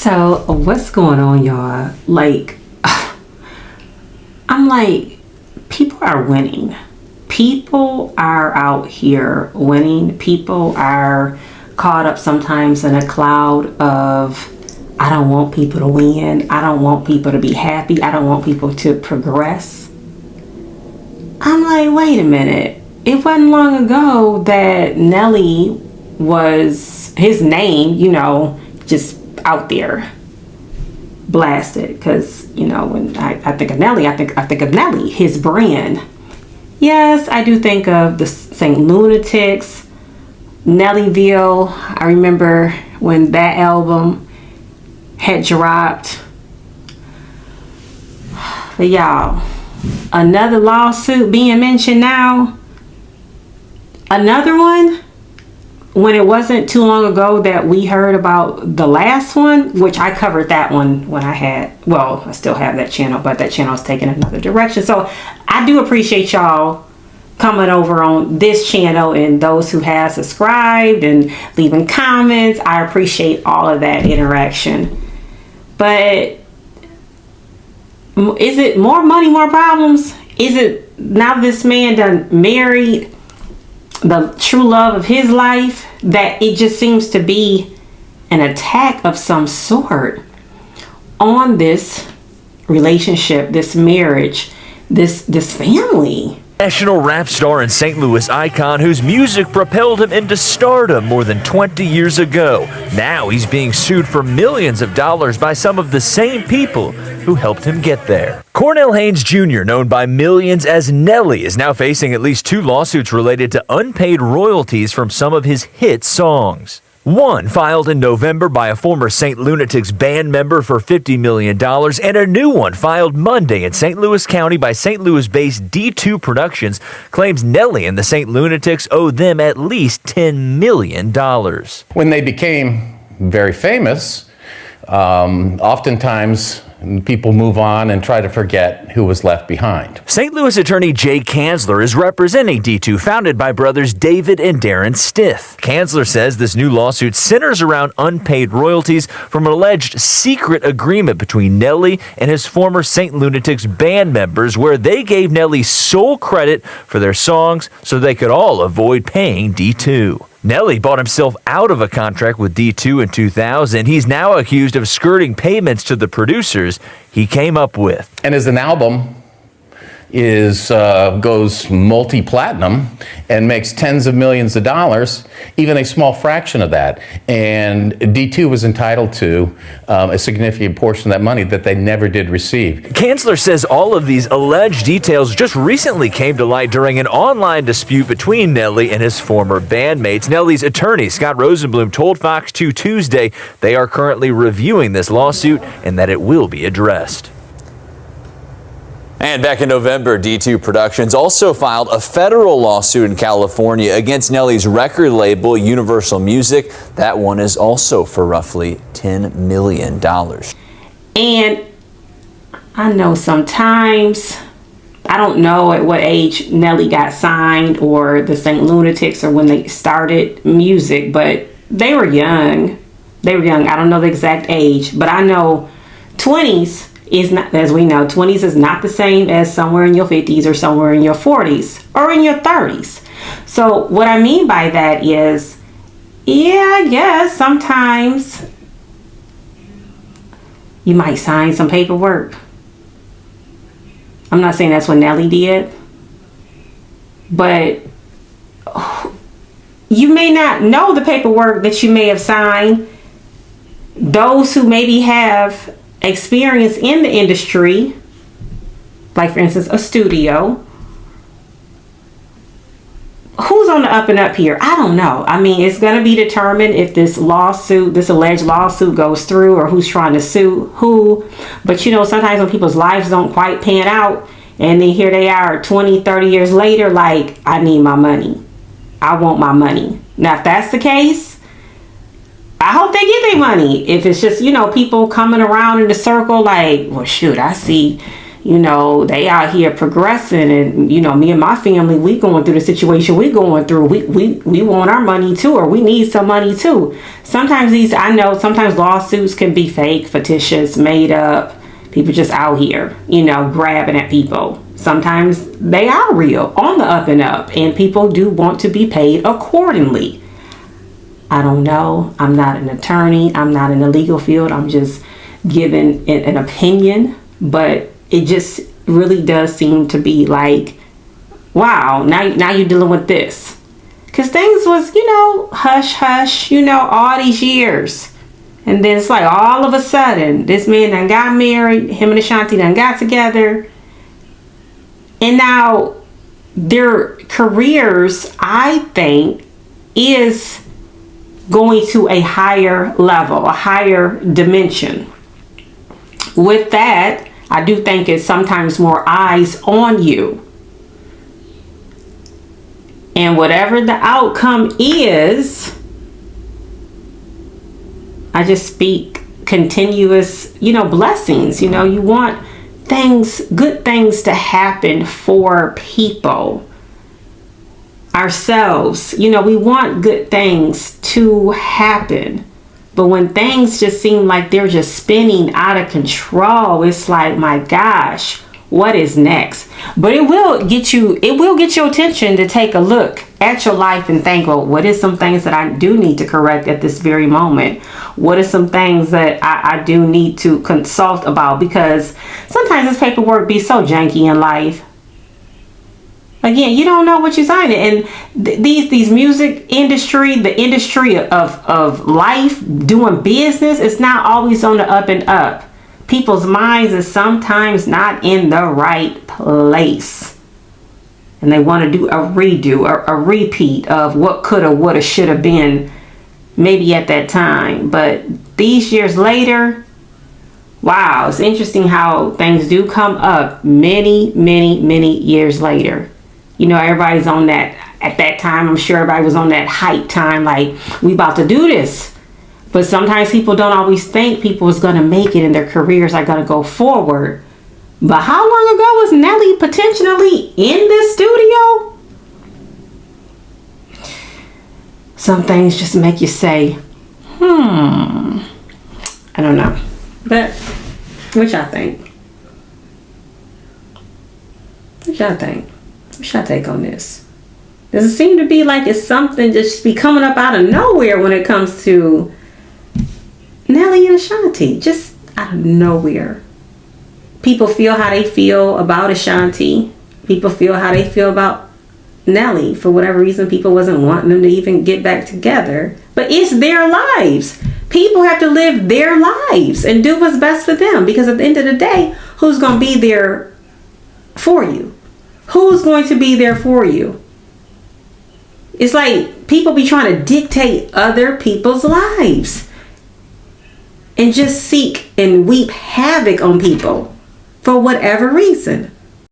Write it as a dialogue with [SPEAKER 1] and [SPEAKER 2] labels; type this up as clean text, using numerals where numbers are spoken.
[SPEAKER 1] So, what's going on, y'all? I'm like, people are winning. People are out here winning. People are caught up sometimes in a cloud of, I don't want people to win. I don't want people to be happy. I don't want people to progress. I'm like, wait a minute. It wasn't long ago that Nelly was, his name, just out there, blasted. Because when I think of Nelly, I think of Nelly, his brand. Yes, I do think of the St. Lunatics, Nellyville. I remember when that album had dropped. But y'all, another lawsuit being mentioned now. Another one, when it wasn't too long ago that we heard about the last one, which I covered that one when I still have that channel, but that channel is taking another direction. So I do appreciate y'all coming over on this channel and those who have subscribed and leaving comments. I appreciate all of that interaction. But is it more money, more problems? Is it now this man done married the true love of his life, that it just seems to be an attack of some sort on this relationship, this marriage, this family?
[SPEAKER 2] National rap star and St. Louis icon whose music propelled him into stardom more than 20 years ago. Now he's being sued for millions of dollars by some of the same people who helped him get there. Cornell Haynes Jr., known by millions as Nelly, is now facing at least 2 lawsuits related to unpaid royalties from some of his hit songs. One filed in November by a former St. Lunatics band member for $50 million, and a new one filed Monday in St. Louis County by St. Louis-based D2 Productions claims Nelly and the St. Lunatics owe them at least $10 million.
[SPEAKER 3] When they became very famous, oftentimes people move on and try to forget who was left behind.
[SPEAKER 2] St. Louis attorney Jay Kanzler is representing D2, founded by brothers David and Darren Stith. Kanzler says this new lawsuit centers around unpaid royalties from an alleged secret agreement between Nelly and his former St. Lunatics band members, where they gave Nelly sole credit for their songs so they could all avoid paying D2. Nelly bought himself out of a contract with D2 in 2000. He's now accused of skirting payments to the producers he came up with.
[SPEAKER 3] And as an album goes multi-platinum and makes tens of millions of dollars, even a small fraction of that. And D2 was entitled to a significant portion of that money that they never did receive.
[SPEAKER 2] Kanzler says all of these alleged details just recently came to light during an online dispute between Nelly and his former bandmates. Nelly's attorney, Scott Rosenblum, told Fox 2 Tuesday they are currently reviewing this lawsuit and that it will be addressed.
[SPEAKER 4] And back in November, D2 Productions also filed a federal lawsuit in California against Nelly's record label, Universal Music. That one is also for roughly $10 million.
[SPEAKER 1] And I know sometimes, I don't know at what age Nelly got signed or the St. Lunatics or when they started music, but they were young. They were young. I don't know the exact age, but I know 20s is not, as we know, 20s is not the same as somewhere in your 50s or somewhere in your 40s or in your 30s. So what I mean by that is, yeah, I guess sometimes you might sign some paperwork. I'm not saying that's what Nelly did, but you may not know the paperwork that you may have signed. Those who maybe have experience in the industry, like for instance a studio, who's on the up and up here? I don't know. I mean, it's going to be determined if this alleged lawsuit goes through, or who's trying to sue who. But sometimes when people's lives don't quite pan out and then here they are 20, 30 years later, like, I need my money. I want my money. Now, if that's the case, I hope they get their money. If it's just, people coming around in the circle like, well, shoot, I see You know, they out here progressing, and you know, me and my family, we going through the situation we going through. We want our money too, or we need some money too. Sometimes I know sometimes lawsuits can be fake, fictitious, made up. People just out here, you know, grabbing at people. Sometimes they are real, on the up and up, and people do want to be paid accordingly. I don't know. I'm not an attorney. I'm not in the legal field. I'm just giving an opinion, but it just really does seem to be like, wow, now you're dealing with this. Because things was, you know, hush, hush, you know, all these years. And then it's like all of a sudden, this man done got married, him and Ashanti done got together. And now their careers, I think, is going to a higher level, a higher dimension. With that, I do think it's sometimes more eyes on you. And whatever the outcome is, I just speak continuous, you know, blessings. You know, you want things, good things to happen for people. Ourselves, you know, we want good things to happen. But when things just seem like they're just spinning out of control, it's like, my gosh, what is next? But it will get your attention to take a look at your life and think, well, what is some things that I do need to correct at this very moment? What are some things that I do need to consult about? Because sometimes this paperwork be so janky in life. Again, you don't know what you're signing. And these music industry, the industry of life, doing business, it's not always on the up and up. People's minds is sometimes not in the right place. And they want to do a redo, a repeat of what coulda, woulda, shoulda been maybe at that time. But these years later, wow, it's interesting how things do come up many, many, many years later. You know, everybody's on that, at that time, I'm sure everybody was on that hype time, like, we about to do this. But sometimes people don't always think people is going to make it and their careers are going to go forward. But how long ago was Nelly potentially in this studio? Some things just make you say, I don't know. But what y'all think? What y'all think? What's your take on this? Does it seem to be like it's something just be coming up out of nowhere when it comes to Nelly and Ashanti? Just out of nowhere. People feel how they feel about Ashanti. People feel how they feel about Nelly. For whatever reason, people wasn't wanting them to even get back together. But it's their lives. People have to live their lives and do what's best for them. Because at the end of the day, who's going to be there for you? Who's going to be there for you? It's like people be trying to dictate other people's lives and just seek and weep havoc on people for whatever reason.